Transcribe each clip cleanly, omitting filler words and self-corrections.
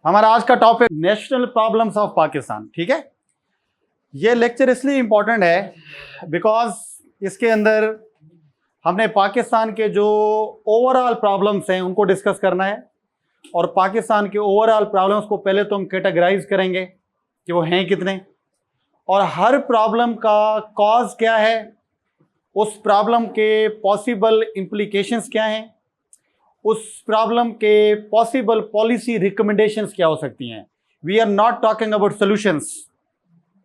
हमारा आज का topic national problems of Pakistan. ठीक है, ये लेक्चर इसलिए इंपॉर्टेंट है बिकॉज इसके अंदर हमने पाकिस्तान के जो ओवरऑल प्रॉब्लम्स हैं उनको डिस्कस करना है। और पाकिस्तान के ओवरऑल प्रॉब्लम्स को पहले तो हम कैटेगराइज करेंगे कि वो हैं कितने, और हर प्रॉब्लम का कॉज क्या है, उस प्रॉब्लम के पॉसिबल इम्प्लीकेशंस क्या हैं, उस प्रॉब्लम के पॉसिबल पॉलिसी रिकमेंडेशंस क्या हो सकती हैं। We are not talking about solutions,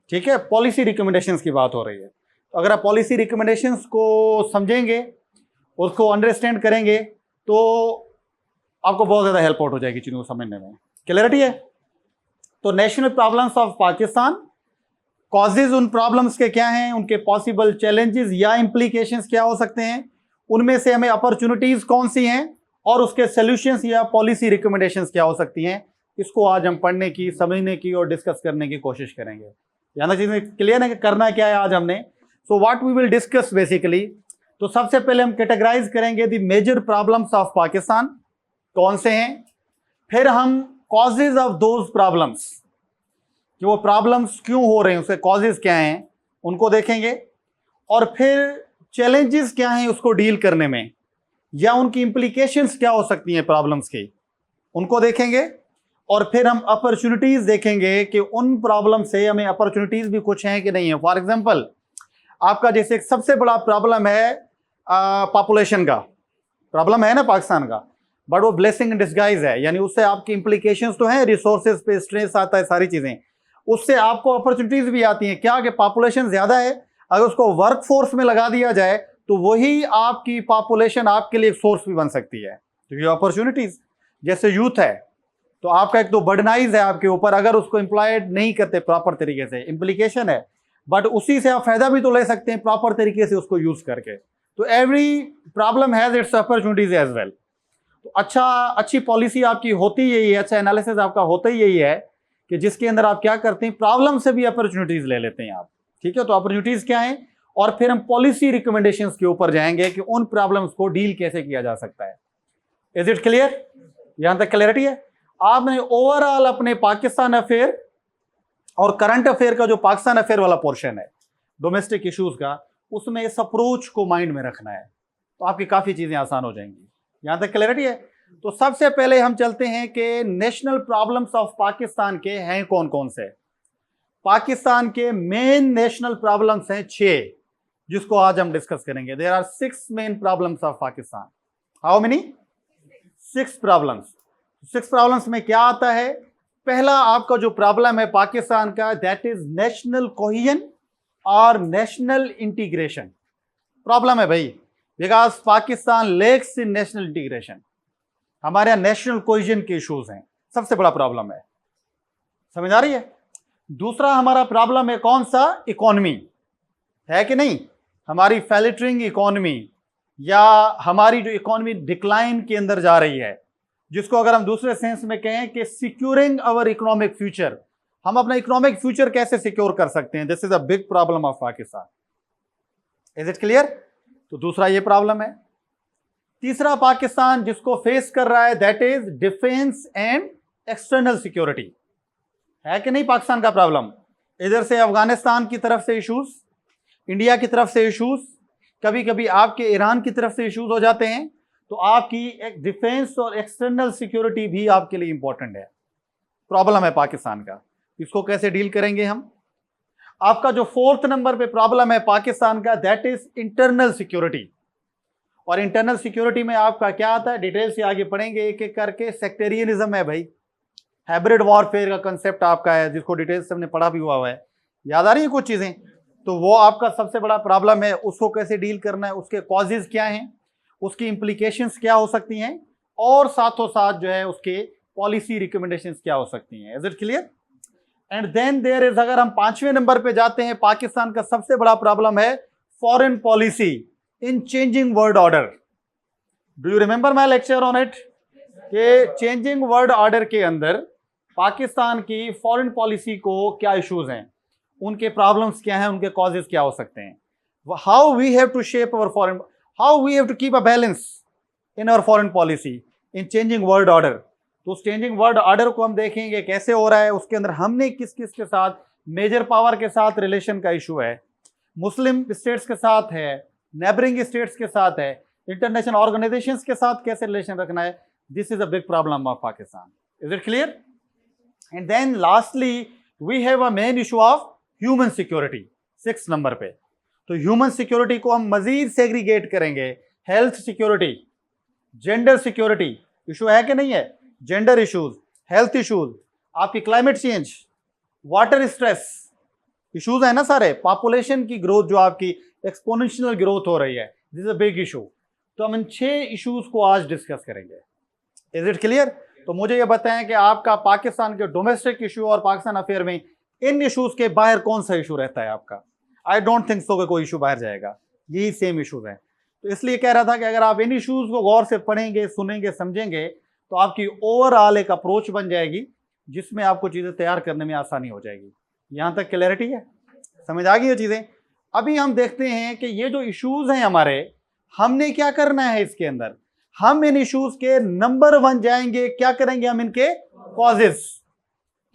ठीक है, पॉलिसी रिकमेंडेशंस की बात हो रही है। तो अगर आप पॉलिसी रिकमेंडेशंस को समझेंगे, उसको अंडरस्टैंड करेंगे, तो आपको बहुत ज़्यादा हेल्प आउट हो जाएगी चीज़ों को समझने में। क्लियरिटी है? तो national problems of Pakistan, causes उन प्रॉब्लम्स के क्या हैं, उनके पॉसिबल चैलेंजेस या इम्प्लीकेशंस क्या हो सकते हैं, उनमें से हमें अपॉर्चुनिटीज कौन सी हैं, और उसके सॉल्यूशंस या पॉलिसी रिकमेंडेशंस क्या हो सकती हैं। इसको आज हम पढ़ने की, समझने की और डिस्कस करने की कोशिश करेंगे। यानी चीज़ें क्लियर है कि करना क्या है आज हमने। So what we will discuss basically, तो सबसे पहले हम कैटेगराइज करेंगे the major problems of Pakistan, कौन से हैं। फिर हम कॉजेज ऑफ दोज प्रॉब्लम्स, कि वो प्रॉब्लम्स क्यों हो रहे हैं, उसके कॉजेज क्या हैं, उनको देखेंगे। और फिर चैलेंजेस क्या हैं उसको डील करने में, या उनकी इम्प्लीकेशंस क्या हो सकती हैं प्रॉब्लम्स की, उनको देखेंगे। और फिर हम अपॉर्चुनिटीज देखेंगे कि उन प्रॉब्लम से हमें अपॉर्चुनिटीज भी कुछ हैं कि नहीं है। फॉर एग्जांपल, आपका जैसे एक सबसे बड़ा प्रॉब्लम है पॉपुलेशन का प्रॉब्लम है ना पाकिस्तान का, बट वो ब्लेसिंग इन डिस्गाइज है, यानी उससे आपकी इम्प्लीकेशंस तो हैं, रिसोर्सेज पे स्ट्रेस आता है, सारी चीजें, उससे आपको अपॉर्चुनिटीज भी आती हैं। क्या कि पॉपुलेशन ज्यादा है, अगर उसको वर्क फोर्स में लगा दिया जाए तो वही आपकी पॉपुलेशन आपके लिए एक सोर्स भी बन सकती है। तो ये अपॉर्चुनिटीज, जैसे यूथ है तो आपका एक तो बर्डनाइज है आपके ऊपर, अगर उसको एम्प्लॉयड नहीं करते प्रॉपर तरीके से, इम्प्लीकेशन है, बट उसी से आप फायदा भी तो ले सकते हैं प्रॉपर तरीके से उसको यूज करके। तो every problem has its opportunities as well. तो अच्छी पॉलिसी आपकी होती यही है, अच्छा एनालिसिस आपका होता ही यही है कि जिसके अंदर आप क्या करते हैं, प्रॉब्लम से भी अपॉर्चुनिटीज ले लेते हैं आप। ठीक है, तो अपॉर्चुनिटीज क्या है, और फिर हम पॉलिसी रिकमेंडेशंस के ऊपर जाएंगे कि उन प्रॉब्लम्स को डील कैसे किया जा सकता है। Is it clear? यहां तक क्लियरिटी है? आपने ओवरऑल अपने पाकिस्तान अफेयर और करंट अफेयर का जो पाकिस्तान अफेयर वाला पोर्शन है डोमेस्टिक इश्यूज का, उसमें इस अप्रोच को माइंड में रखना है, तो आपकी काफी चीजें आसान हो जाएंगी। यहां तक क्लियरिटी है? तो सबसे पहले हम चलते हैं कि नेशनल प्रॉब्लम्स ऑफ पाकिस्तान के हैं कौन कौन से। पाकिस्तान के मेन नेशनल प्रॉब्लम्स हैं 6, जिसको आज हम डिस्कस करेंगे। There are 6 main problems of Pakistan. How many? 6 problems. 6 problems में क्या आता है? पहला आपका जो प्रॉब्लम है पाकिस्तान का, दैट इज नेशनल कोहेजन और नेशनल इंटीग्रेशन प्रॉब्लम है भाई, because Pakistan lacks in national integration. हमारे यहां नेशनल कोहेजन के इश्यूज हैं, सबसे बड़ा प्रॉब्लम है। समझ आ रही है? दूसरा हमारा प्रॉब्लम है कौन सा? इकोनॉमी है कि नहीं, हमारी फैलिटरिंग इकोनॉमी, या हमारी जो इकोनॉमी डिक्लाइन के अंदर जा रही है, जिसको अगर हम दूसरे सेंस में कहें कि सिक्योरिंग अवर इकोनॉमिक फ्यूचर, हम अपना इकोनॉमिक फ्यूचर कैसे सिक्योर कर सकते हैं। This is a big problem of Pakistan. Is it clear? तो दूसरा ये प्रॉब्लम है। तीसरा पाकिस्तान जिसको फेस कर रहा है, that is defence and external security, है कि नहीं पाकिस्तान का प्रॉब्लम। इधर से अफगानिस्तान की तरफ से इश्यूज, इंडिया की तरफ से इश्यूज, कभी कभी आपके ईरान की तरफ से इश्यूज हो जाते हैं। तो आपकी एक डिफेंस और एक्सटर्नल सिक्योरिटी भी आपके लिए इंपॉर्टेंट है, प्रॉब्लम है पाकिस्तान का। इसको कैसे डील करेंगे हम। आपका जो 4th नंबर पे प्रॉब्लम है पाकिस्तान का, दैट इज इंटरनल सिक्योरिटी। और इंटरनल सिक्योरिटी में आपका क्या आता है, डिटेल से आगे पढ़ेंगे एक एक करके। सेक्टेरियनिज्म है भाई, हाइब्रिड वॉरफेयर का कंसेप्ट आपका है, जिसको डिटेल से हमने पढ़ा भी हुआ है, याद आ रही है कुछ चीजें। तो वो आपका सबसे बड़ा प्रॉब्लम है, उसको कैसे डील करना है, उसके कॉजेज क्या हैं, उसकी इम्प्लीकेशंस क्या हो सकती हैं, और साथों साथ जो है उसके पॉलिसी रिकमेंडेशंस क्या हो सकती हैं। Is it clear? And then there is, अगर हम 5वें नंबर पे जाते हैं, पाकिस्तान का सबसे बड़ा प्रॉब्लम है foreign policy in changing world order. Do you remember my lecture on it, कि चेंजिंग वर्ल्ड ऑर्डर के अंदर पाकिस्तान की फॉरेन पॉलिसी को क्या इश्यूज हैं, उनके प्रॉब्लम्स क्या हैं, उनके कॉजेज क्या हो सकते हैं, how we have to shape our foreign, how we have to keep a balance in our foreign policy in changing world order. तो उस चेंजिंग वर्ल्ड ऑर्डर को हम देखेंगे कैसे हो रहा है, उसके अंदर हमने किस किस के साथ, मेजर पावर के साथ रिलेशन का इशू है, मुस्लिम स्टेट्स के साथ है, नेबरिंग स्टेट्स के साथ है, इंटरनेशनल ऑर्गेनाइजेशंस के साथ कैसे रिलेशन रखना है. This is a big problem of Pakistan. Is it clear? And then lastly we have a main issue of human security 6 number पे. तो ह्यूमन सिक्योरिटी को हम मजीद सेग्रीगेट करेंगे. Health security, gender security issue है कि नहीं है, जेंडर इश्यूज, हेल्थ इश्यूज, आपकी climate change, water stress issues है ना सारे, पॉपुलेशन की ग्रोथ जो आपकी एक्सपोनेंशियल ग्रोथ हो रही है, this is a big issue. तो हम इन 6 इश्यूज को आज डिस्कस करेंगे. Is it clear? तो मुझे ये बताएं कि आपका पाकिस्तान के डोमेस्टिक इशू और पाकिस्तान अफेयर में इन इश्यूज के बाहर कौन सा इशू रहता है आपका? आई डोंट थिंक सो कि कोई इशू बाहर जाएगा, यही सेम इशूज हैं. तो इसलिए कह रहा था कि अगर आप इन इश्यूज को गौर से पढ़ेंगे, सुनेंगे, समझेंगे तो आपकी ओवरऑल एक अप्रोच बन जाएगी जिसमें आपको चीज़ें तैयार करने में आसानी हो जाएगी. यहाँ तक क्लैरिटी है? समझ आ गई ये चीज़ें? अभी हम देखते हैं कि ये जो इश्यूज हैं हमारे, हमने क्या करना है इसके अंदर. हम इन इश्यूज के नंबर 1 जाएंगे, क्या करेंगे हम इनके कॉजेस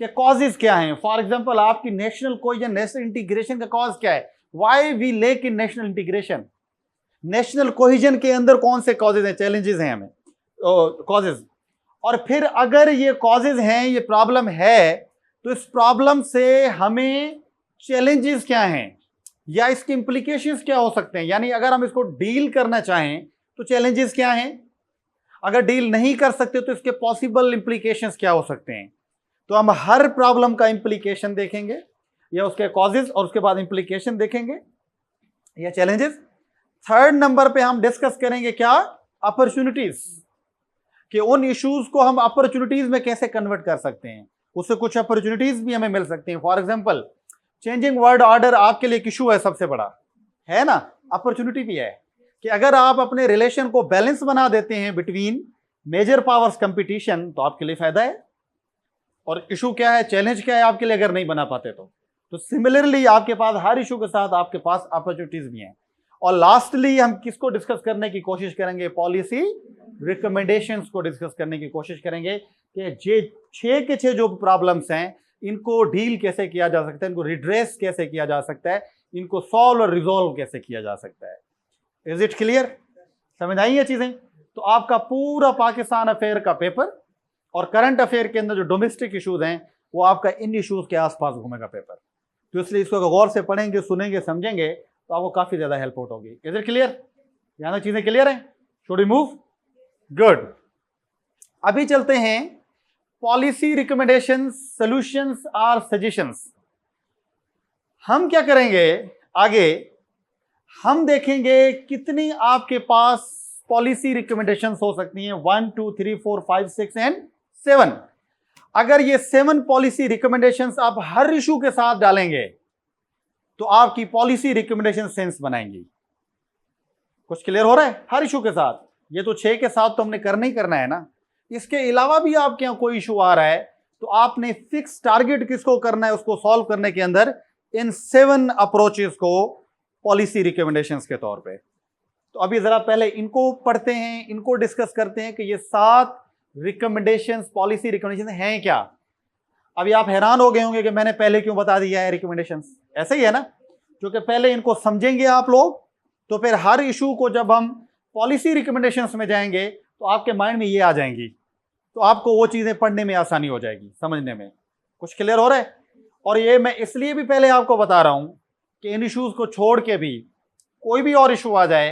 के. कॉजेस क्या हैं? फॉर एग्जांपल आपकी नेशनल कोहेजन, नेशनल इंटीग्रेशन का कॉज क्या है? Why we lack in national integration. National cohesion के अंदर कौन से कॉजेज हैं, चैलेंजेस हैं हमें, कॉजेज. और फिर अगर ये कॉजेज हैं, ये प्रॉब्लम है, तो इस प्रॉब्लम से हमें चैलेंजेस क्या हैं या इसके इंप्लीकेशंस क्या हो सकते हैं. यानी अगर हम इसको डील करना चाहें तो चैलेंजेस क्या हैं, अगर डील नहीं कर सकते तो इसके पॉसिबल इंप्लीकेशंस क्या हो सकते हैं. तो हम हर प्रॉब्लम का इंप्लीकेशन देखेंगे या उसके कॉजेज और उसके बाद इंप्लीकेशन देखेंगे या चैलेंजेस. 3rd नंबर पे हम डिस्कस करेंगे क्या, अपॉर्चुनिटीज, कि उन इश्यूज को हम अपॉर्चुनिटीज में कैसे कन्वर्ट कर सकते हैं. उससे कुछ अपॉर्चुनिटीज भी हमें मिल सकती हैं. For example changing world order आपके लिए एक इशू है, सबसे बड़ा है ना, अपॉर्चुनिटी भी है कि अगर आप अपने रिलेशन को बैलेंस बना देते हैं बिटवीन मेजर पावर्स कंपटीशन तो आपके लिए फायदा है. और इशू क्या है, चैलेंज क्या है आपके लिए अगर नहीं बना पाते तो सिमिलरली आपके पास हर इशू के साथ आपके पास अपॉर्चुनिटीज भी हैं. और लास्टली हम किसको डिस्कस करने की कोशिश करेंगे, पॉलिसी रिकमेंडेशंस को डिस्कस करने की कोशिश करेंगे कि ये 6 के 6 जो प्रॉब्लम्स हैं इनको डील कैसे किया जा सकता है, इनको रिड्रेस कैसे किया जा सकता है, इनको सॉल्व और रिजोल्व कैसे किया जा सकता है. Is it clear? समझ आई ये चीजें? तो आपका पूरा पाकिस्तान अफेयर का पेपर और करंट अफेयर के अंदर जो डोमेस्टिक इश्यूज हैं वो आपका इन इश्यूज के आसपास घूमेगा पेपर. तो इसलिए इसको गौर से पढ़ेंगे, सुनेंगे, समझेंगे तो आपको काफी ज्यादा हेल्प आउट होगी. Is it clear? यहां तक चीजें क्लियर हैं? Should we move? गुड. अभी चलते हैं पॉलिसी रिकमेंडेशंस, सॉल्यूशंस और सजेशंस. हम क्या करेंगे आगे, हम देखेंगे कितनी आपके पास पॉलिसी रिकमेंडेशंस हो सकती हैं. 1 2 3 4 5 6 एंड 7. अगर ये 7 पॉलिसी रिकमेंडेशंस आप हर इशू के साथ डालेंगे तो आपकी पॉलिसी रिकमेंडेशन सेंस बनाएंगी. कुछ क्लियर हो रहा है? हर इशू के साथ. ये तो 6 के साथ तो हमने करना ही करना है ना. इसके अलावा भी आपके यहां कोई इशू आ रहा है तो आपने फिक्स टारगेट किसको करना है, उसको सॉल्व करने के अंदर इन 7 अप्रोचेस को पॉलिसी रिकमेंडेशंस के तौर पे. तो अभी जरा पहले इनको पढ़ते हैं, इनको डिस्कस करते हैं कि ये 7 रिकमेंडेशंस, पॉलिसी रिकमेंडेशन हैं क्या. अभी आप हैरान हो गए होंगे कि मैंने पहले क्यों बता दिया है रिकमेंडेशंस. ऐसा ही है ना, क्योंकि पहले इनको समझेंगे आप लोग तो फिर हर इशू को जब हम पॉलिसी रिकमेंडेशंस में जाएंगे तो आपके माइंड में ये आ जाएंगी, तो आपको वो चीजें पढ़ने में आसानी हो जाएगी, समझने में. कुछ क्लियर हो रहा है? और ये मैं इसलिए भी पहले आपको बता रहा हूं कि इन इश्यूज को छोड़ के भी कोई भी और इशू आ जाए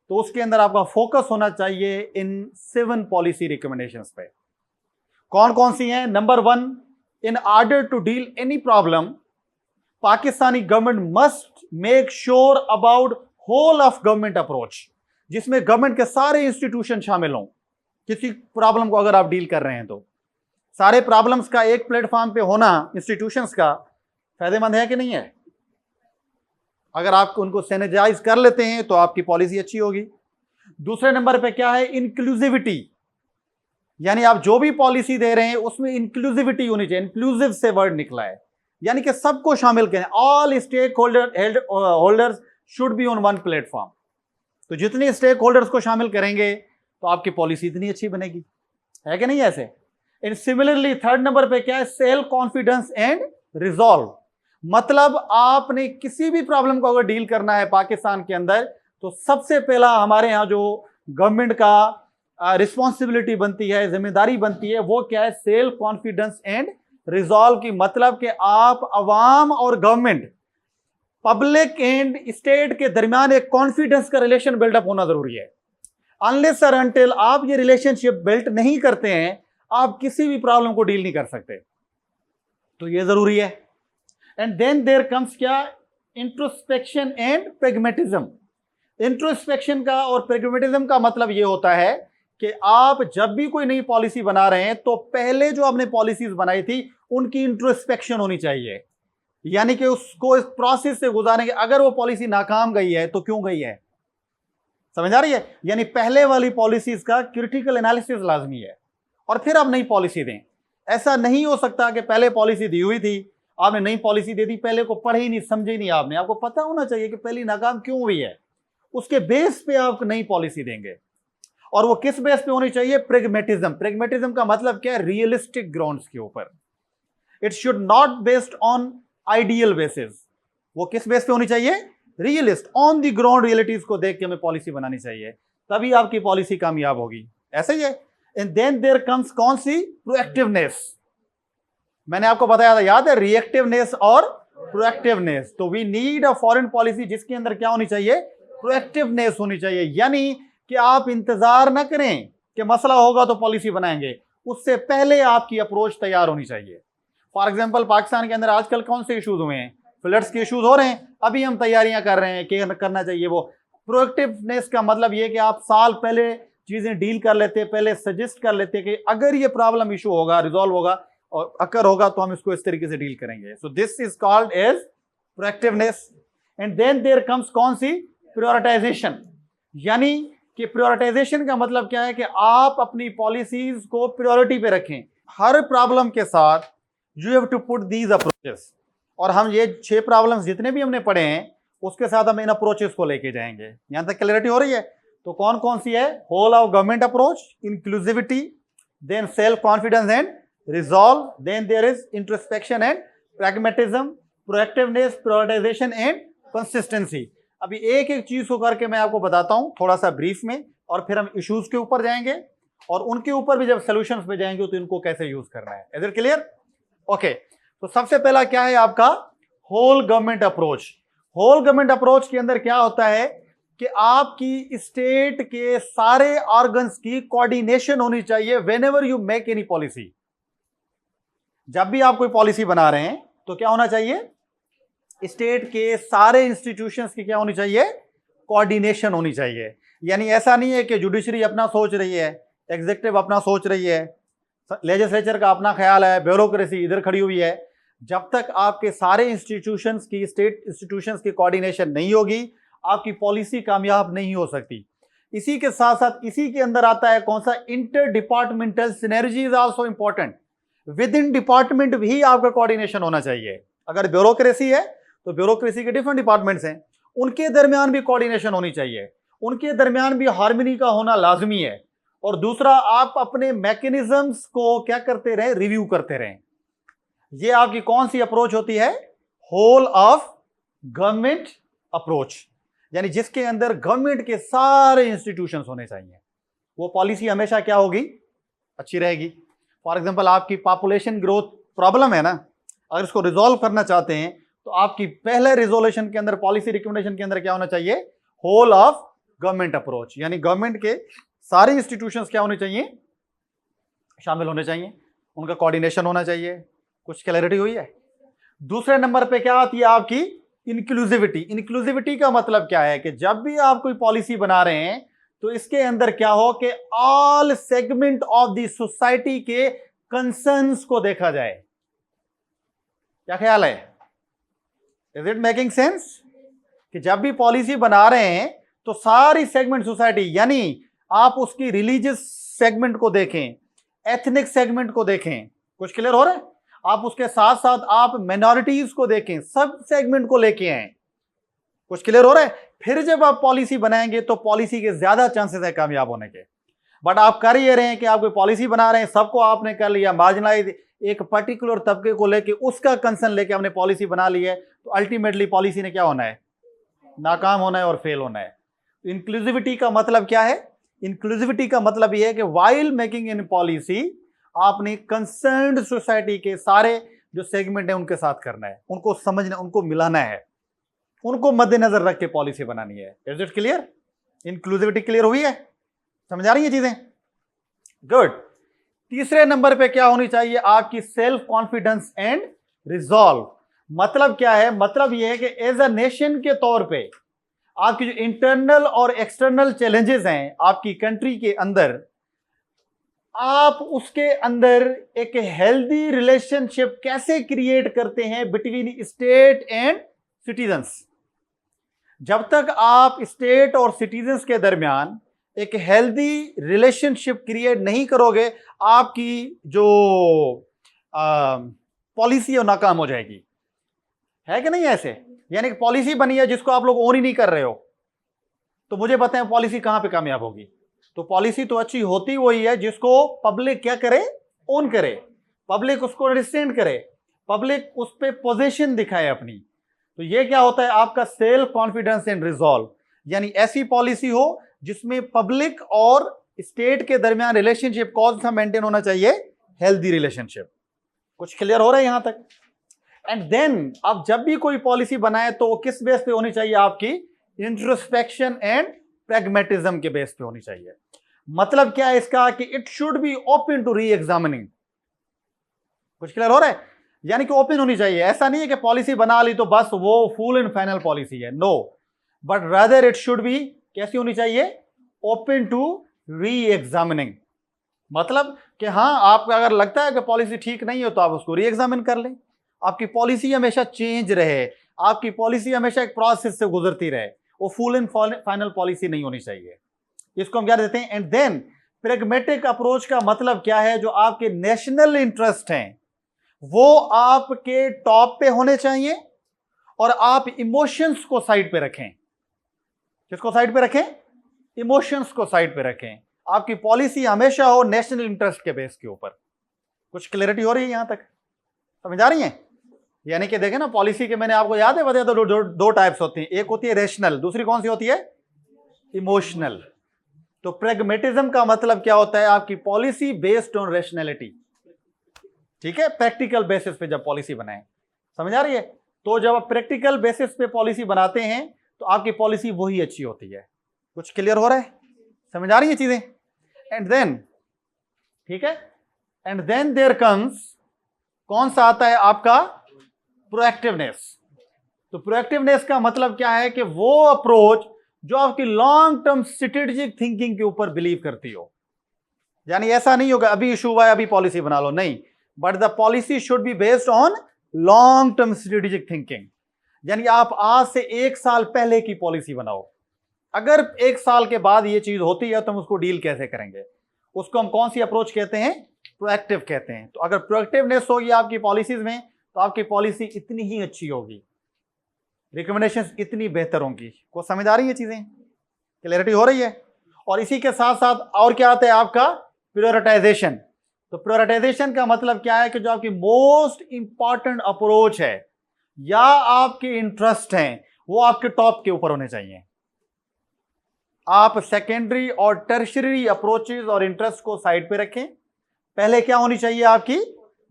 तो उसके अंदर आपका फोकस होना चाहिए इन 7 पॉलिसी रिकमेंडेशंस पे. कौन कौन सी हैं? Number 1, in order to deal any problem Pakistani government must make sure about whole of government approach, जिसमें गवर्नमेंट के सारे इंस्टीट्यूशन शामिल हों. किसी प्रॉब्लम को अगर आप डील कर रहे हैं तो सारे प्रॉब्लम्स का एक प्लेटफॉर्म पे होना इंस्टीट्यूशंस का फायदेमंद है कि नहीं है? अगर आप उनको सैनिटाइज कर लेते हैं तो आपकी पॉलिसी अच्छी होगी. दूसरे नंबर पे क्या है? इंक्लूसिविटी. यानी आप जो भी पॉलिसी दे रहे हैं उसमें इंक्लूसिविटी होनी चाहिए. इंक्लूसिव से वर्ड निकला है, यानी कि सबको शामिल करें. All stakeholders should be on one platform. तो जितने स्टेक होल्डर्स को शामिल करेंगे तो आपकी पॉलिसी इतनी अच्छी बनेगी, है कि नहीं? ऐसे एंड सिमिलरली थर्ड नंबर पे क्या है, सेल्फ कॉन्फिडेंस एंड रिजॉल्व। मतलब आपने किसी भी प्रॉब्लम को अगर डील करना है पाकिस्तान के अंदर, तो सबसे पहला हमारे यहाँ जो गवर्नमेंट का रिस्पॉन्सिबिलिटी बनती है, जिम्मेदारी बनती है, वो क्या है, सेल्फ कॉन्फिडेंस एंड रिजॉल्व की। मतलब कि आप अवाम और गवर्नमेंट, पब्लिक एंड स्टेट के दरमियान एक कॉन्फिडेंस का रिलेशन बिल्डअप होना जरूरी है। अनलेस और अनटिल आप ये रिलेशनशिप बिल्ड नहीं करते हैं, आप किसी भी प्रॉब्लम को डील नहीं कर सकते। तो ये जरूरी है। एंड देन देयर कम्स क्या, इंट्रोस्पेक्शन एंड प्रेगमेटिज्म। इंट्रोस्पेक्शन का और प्रेगमेटिज्म का मतलब ये होता है कि आप जब भी कोई नई पॉलिसी बना रहे हैं, तो पहले जो आपने पॉलिसीज बनाई थी उनकी इंट्रोस्पेक्शन होनी चाहिए। यानी कि उसको इस प्रोसेस से गुजारेंगे, अगर वो पॉलिसी नाकाम गई है तो क्यों गई है, समझ आ रही है। यानी पहले वाली पॉलिसीज का क्रिटिकल एनालिसिस लाजमी है और फिर आप नई पॉलिसी दें। ऐसा नहीं हो सकता कि पहले पॉलिसी दी हुई थी, आपने नई पॉलिसी दे दी, पहले को पढ़े ही नहीं, समझे ही नहीं आपने। आपको पता होना चाहिए कि पहली नाकाम क्यों हुई है, उसके बेस पे आप नई पॉलिसी देंगे। और वो किस बेस पे होनी चाहिए, प्रेगमेटिज्म। प्रेगमेटिज्म का मतलब क्या है, रियलिस्टिक ग्राउंड्स के ऊपर। It should not based on ideal basis. वो किस बेस पे होनी चाहिए, realist, on the ground realities को देख के हमें पॉलिसी बनानी चाहिए, तभी आपकी पॉलिसी कामयाब होगी। ऐसे ही है। एंड देन देयर कम्स कौन सी, प्रोएक्टिवनेस। मैंने आपको बताया था, याद है, रिएक्टिवनेस और प्रोएक्टिवनेस। तो we need a foreign policy जिसके अंदर क्या होनी चाहिए, प्रोएक्टिवनेस होनी चाहिए। यानी कि आप इंतजार ना करें कि मसला होगा तो पॉलिसी बनाएंगे, उससे पहले आपकी अप्रोच तैयार होनी चाहिए। फॉर एग्जाम्पल पाकिस्तान के अंदर आजकल कौन से इश्यूज हुए हैं, फ्लड्स के इश्यूज हो रहे हैं, अभी हम तैयारियां कर रहे हैं कि करना चाहिए वो। प्रोएक्टिवनेस का मतलब ये कि आप साल पहले चीजें डील कर लेते, पहले सजेस्ट कर लेते कि अगर ये प्रॉब्लम इशू होगा, रिजॉल्व होगा और अकर होगा तो हम इसको इस तरीके से डील करेंगे। So this is called as proactiveness. And then there comes कौन सी, प्रायोरिटाइजेशन। यानी कि प्रायोरिटाइजेशन का मतलब क्या है कि आप अपनी पॉलिसीज को प्रायोरिटी पे रखें। हर प्रॉब्लम के साथ you have to put these approaches. और हम ये 6 प्रॉब्लम्स जितने भी हमने पढ़े हैं उसके साथ हम इन अप्रोचेस को लेके जाएंगे। यहां तक क्लैरिटी हो रही है। तो कौन कौन सी है, whole of government approach, inclusivity, then self confidence and resolve, then there is introspection and pragmatism, proactiveness, prioritisation and consistency. अभी एक एक चीज को करके मैं आपको बताता हूं थोड़ा सा ब्रीफ में, और फिर हम इश्यूज के ऊपर जाएंगे और उनके ऊपर भी जब सोल्यूशंस पे जाएंगे तो इनको कैसे यूज करना है। Is it clear? ओके। तो सबसे पहला क्या है आपका, whole government approach. Whole government approach के अंदर क्या होता है कि आपकी स्टेट के सारे ऑर्गन्स की कोऑर्डिनेशन होनी चाहिए whenever you make any policy. जब भी आप कोई पॉलिसी बना रहे हैं तो क्या होना चाहिए, स्टेट के सारे इंस्टीट्यूशंस की क्या होनी चाहिए, कोऑर्डिनेशन होनी चाहिए। यानी ऐसा नहीं है कि जुडिशरी अपना सोच रही है, एग्जीक्यूटिव अपना सोच रही है, लेजिस्लेचर का अपना ख्याल है, ब्यूरोक्रेसी इधर खड़ी हुई है। जब तक आपके सारे इंस्टीट्यूशंस की, स्टेट इंस्टीट्यूशंस की कोऑर्डिनेशन नहीं होगी, आपकी पॉलिसी कामयाब नहीं हो सकती। इसी के साथ साथ इसी के अंदर आता है कौन सा, inter departmental synergy is also important. With in department भी आपका कोऑर्डिनेशन होना चाहिए। अगर ब्यूरोक्रेसी है तो ब्यूरोक्रेसी के डिफरेंट डिपार्टमेंट्स हैं, उनके दरमियान भी कोऑर्डिनेशन होनी चाहिए, उनके दरमियान भी हार्मनी का होना लाजमी है। और दूसरा, आप अपने मैकेनिज्म्स को क्या करते रहें, रिव्यू करते रहें। ये आपकी कौन सी अप्रोच होती है, होल ऑफ गवर्नमेंट अप्रोच। यानी जिसके अंदर गवर्नमेंट के सारे इंस्टीट्यूशंस होने चाहिए। वो पॉलिसी हमेशा क्या होगी, अच्छी रहेगी। फॉर एग्जांपल आपकी पॉपुलेशन ग्रोथ प्रॉब्लम है ना, अगर इसको रिजॉल्व करना चाहते हैं तो आपकी पहले रिजोल्यूशन के अंदर, पॉलिसी रिकमेंडेशन के अंदर क्या होना चाहिए, होल ऑफ गवर्नमेंट अप्रोच। यानी गवर्नमेंट के सारे इंस्टीट्यूशंस क्या होने चाहिए, शामिल होने चाहिए, उनका कोऑर्डिनेशन होना चाहिए। कुछ क्लैरिटी हुई है? दूसरे नंबर पे क्या आती है आपकी, इंक्लूसिविटी। इंक्लूसिविटी का मतलब क्या है कि जब भी आप कोई पॉलिसी बना रहे हैं तो इसके अंदर क्या हो कि all segment of the society के कंसर्न्स को देखा जाए। क्या ख्याल है, इज इट मेकिंग सेंस? कि जब भी पॉलिसी बना रहे हैं तो सारी सेगमेंट सोसाइटी, यानी आप उसकी रिलीजियस सेगमेंट को देखें, एथनिक सेगमेंट को देखें। कुछ क्लियर हो रहा है? आप उसके साथ साथ आप माइनॉरिटीज को देखें, सब सेगमेंट को लेके आए। कुछ क्लियर हो रहा है? फिर जब आप पॉलिसी बनाएंगे तो पॉलिसी के ज्यादा चांसेस है कामयाब होने के। बट आप कर ये रहे हैं कि आप कोई पॉलिसी बना रहे हैं, सबको आपने कर लिया, मार्जिनलाइज एक पर्टिकुलर तबके को लेके उसका कंसर्न लेके आपने पॉलिसी बना ली है, तो अल्टीमेटली पॉलिसी ने क्या होना है, नाकाम होना है और फेल होना है। इंक्लूसिविटी का मतलब क्या है? इंक्लूसिविटी का मतलब यह है कि वाइल मेकिंग इन पॉलिसी आपने कंसर्न्ड सोसाइटी के सारे जो सेगमेंट है उनके साथ करना है, उनको समझना, उनको मिलाना है, उनको मद्देनजर रख के पॉलिसी बनानी है। Is it clear? Inclusivity clear हुई है? समझ आ रही है चीजें? गुड। तीसरे नंबर पे क्या होनी चाहिए? आपकी सेल्फ कॉन्फिडेंस एंड रिजॉल्व। मतलब क्या है? मतलब यह है कि एज अ नेशन के तौर पे आपकी जो इंटरनल और एक्सटर्नल चैलेंजेस हैं आपकी कंट्री के अंदर, आप उसके अंदर एक हेल्दी रिलेशनशिप कैसे क्रिएट करते हैं बिटवीन स्टेट एंड सिटीजन्स। जब तक आप स्टेट और सिटीजन्स के दरमियान एक हेल्दी रिलेशनशिप क्रिएट नहीं करोगे, आपकी जो पॉलिसी है वो नाकाम हो जाएगी। है कि नहीं ऐसे? यानी कि पॉलिसी बनी है जिसको आप लोग ओन ही नहीं कर रहे हो, तो मुझे बताएं पॉलिसी कहां पे कामयाब होगी? तो पॉलिसी तो अच्छी होती वही है जिसको पब्लिक क्या करे, ओन करे, पब्लिक उसको रिसेंट करे, पब्लिक उस पर पोजीशन दिखाए अपनी। तो ये क्या होता है? आपका सेल्फ कॉन्फिडेंस एंड रिजॉल्व, यानी ऐसी पॉलिसी हो जिसमें पब्लिक और स्टेट के दरमियान रिलेशनशिप कौन सा मेंटेन होना चाहिए? Healthy relationship. कुछ क्लियर हो रहा है यहां तक? एंड देन अब जब भी कोई पॉलिसी बनाए तो वो किस बेस पे होनी चाहिए? आपकी इंट्रोस्पेक्शन एंड प्रैग्मेटिज्म के बेस पे होनी चाहिए। मतलब क्या है इसका? कि it should be open to reexamining. कुछ क्लियर हो रहा है? यानी कि ओपन होनी चाहिए। ऐसा नहीं है कि पॉलिसी बना ली तो बस वो फुल एंड फाइनल पॉलिसी है, no, but rather it should be कैसी होनी चाहिए? Open to reexamining. मतलब कि हाँ, आपको अगर लगता है कि पॉलिसी ठीक नहीं है तो आप उसको री एग्जामिन कर लें। आपकी पॉलिसी हमेशा चेंज रहे, आपकी पॉलिसी हमेशा एक प्रोसेस से गुजरती रहे, वो फुल एंड फाइनल पॉलिसी नहीं होनी चाहिए। इसको हम क्या देते हैं? एंड देन प्रैग्मेटिक अप्रोच का मतलब क्या है? जो आपके नेशनल इंटरेस्ट हैं वो आपके टॉप पे होने चाहिए और आप इमोशंस को साइड पे रखें। किसको साइड पे रखें? इमोशंस को साइड पे रखें। आपकी पॉलिसी हमेशा हो नेशनल इंटरेस्ट के बेस के ऊपर। कुछ क्लैरिटी हो रही है यहां तक? समझ आ रही है? यानी कि देखें ना, पॉलिसी के मैंने आपको याद है बताया तो दो टाइप्स होती हैं, एक होती है रेशनल, दूसरी कौन सी होती है? इमोशनल। तो प्रैग्मेटिज्म का मतलब क्या होता है? आपकी पॉलिसी बेस्ड ऑन रेशनैलिटी। ठीक है, प्रैक्टिकल बेसिस पे जब पॉलिसी बनाएं। समझ आ रही है? तो जब आप प्रैक्टिकल बेसिस पे पॉलिसी बनाते हैं तो आपकी पॉलिसी वही अच्छी होती है। कुछ क्लियर हो रहा है? समझ आ रही है चीजें? एंड देन, ठीक है, एंड देन देयर कम्स, कौन सा आता है आपका? प्रोएक्टिवनेस। तो प्रोएक्टिवनेस का मतलब क्या है? कि वो अप्रोच जो आपकी लॉन्ग टर्म स्ट्रेटेजिक थिंकिंग के ऊपर बिलीव करती हो। यानी ऐसा नहीं होगा अभी इशू हुआ है अभी पॉलिसी बना लो, नहीं, but the policy should be based on long term strategic thinking. यानी आप आज से 1 साल पहले की पॉलिसी बनाओ। अगर 1 साल के बाद ये चीज होती है तो हम उसको डील कैसे करेंगे? उसको हम कौन सी अप्रोच कहते हैं? प्रोएक्टिव कहते हैं। तो अगर प्रोएक्टिवनेस होगी आपकी पॉलिसीज में तो आपकी पॉलिसी इतनी ही अच्छी होगी, रिकमेंडेशंस इतनी बेहतर होंगी। को समझ आ रही है चीजें? क्लैरिटी हो रही है? और इसी के साथ साथ और क्या आता है आपका? प्रायोरिटाइजेशन। तो प्रायोरिटाइजेशन का मतलब क्या है? कि जो आपकी मोस्ट इंपॉर्टेंट अप्रोच है या आपके इंटरेस्ट हैं वो आपके टॉप के ऊपर होने चाहिए। आप सेकेंडरी और टर्शियरी अप्रोचेस और इंटरेस्ट को साइड पे रखें। पहले क्या होनी चाहिए? आपकी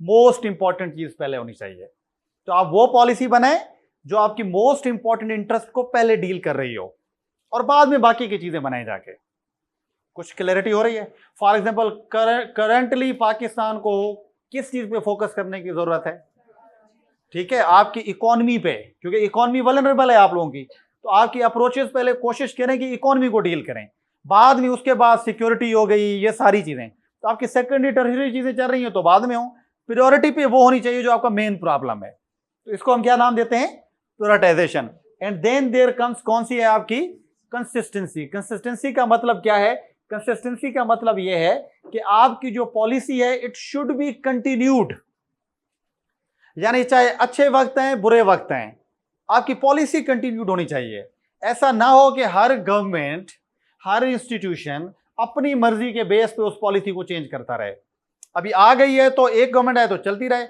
मोस्ट इंपॉर्टेंट चीज पहले होनी चाहिए। तो आप वो पॉलिसी बनाएं जो आपकी मोस्ट इंपॉर्टेंट इंटरेस्ट को पहले डील कर रही हो और बाद में बाकी की चीजें बनाए जाके। कुछ क्लैरिटी हो रही है? फॉर एग्जांपल करंटली पाकिस्तान को किस चीज पे फोकस करने की जरूरत है? ठीक है, आपकी इकोनॉमी पे, क्योंकि इकोनॉमी वल्नरेबल है आप लोगों की। तो आपकी अप्रोचेस पहले कोशिश करें कि इकोनॉमी को डील करें, बाद में उसके बाद सिक्योरिटी हो गई, ये सारी चीजें। तो आपकी सेकेंडरी टर्शियरी चीजें चल रही हैं तो बाद में हो, प्रायोरिटी पे वो होनी चाहिए जो आपका मेन प्रॉब्लम है। तो इसको हम क्या नाम देते हैं? Prioritization. And then there comes, कौन सी है आपकी? कंसिस्टेंसी। कंसिस्टेंसी का मतलब क्या है? कंसिस्टेंसी का मतलब यह है कि आपकी जो पॉलिसी है इट शुड बी कंटिन्यूड। यानी चाहे अच्छे वक्त हैं बुरे वक्त हैं, आपकी पॉलिसी कंटिन्यूड होनी चाहिए। ऐसा ना हो कि हर गवर्नमेंट, हर इंस्टीट्यूशन अपनी मर्जी के बेस पे उस पॉलिसी को चेंज करता रहे। अभी आ गई है तो एक गवर्नमेंट है तो चलती रहे,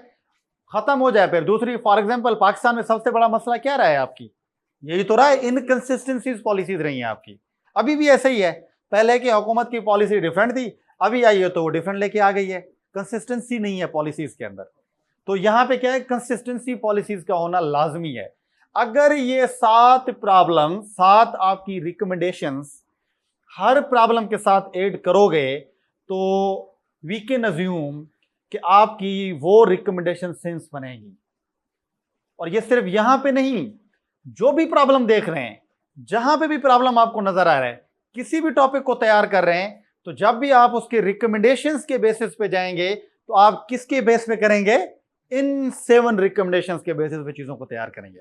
खत्म हो जाए फिर दूसरी। फॉर एग्जांपल पाकिस्तान में सबसे बड़ा मसला क्या रहा है आपकी, यही तो रहा है, इनकंसिस्टेंसीज पॉलिसीज रही हैं आपकी। अभी भी ऐसे ही है, पहले की हुकूमत की पॉलिसी डिफरेंट थी, अभी आई है तो वो डिफरेंट लेके आ गई है, कंसिस्टेंसी नहीं है पॉलिसीज के अंदर। तो यहां पे क्या है, कंसिस्टेंसी पॉलिसीज का होना लाजमी है। अगर ये 7 प्रॉब्लम, 7 आपकी रिकमेंडेशंस हर प्रॉब्लम के साथ ऐड करोगे तो वी कैन अज्यूम कि आपकी वो रिकमेंडेशन सेंस बनेगी। और ये सिर्फ यहां पे नहीं, जो भी प्रॉब्लम देख रहे हैं, जहां पे भी प्रॉब्लम आपको नजर आ रहा है, किसी भी टॉपिक को तैयार कर रहे हैं, तो जब भी आप उसके रिकमेंडेशंस के बेसिस पे जाएंगे तो आप किसके बेस पे करेंगे, इन 7 रिकमेंडेशंस के बेसिस पे चीजों को तैयार करेंगे।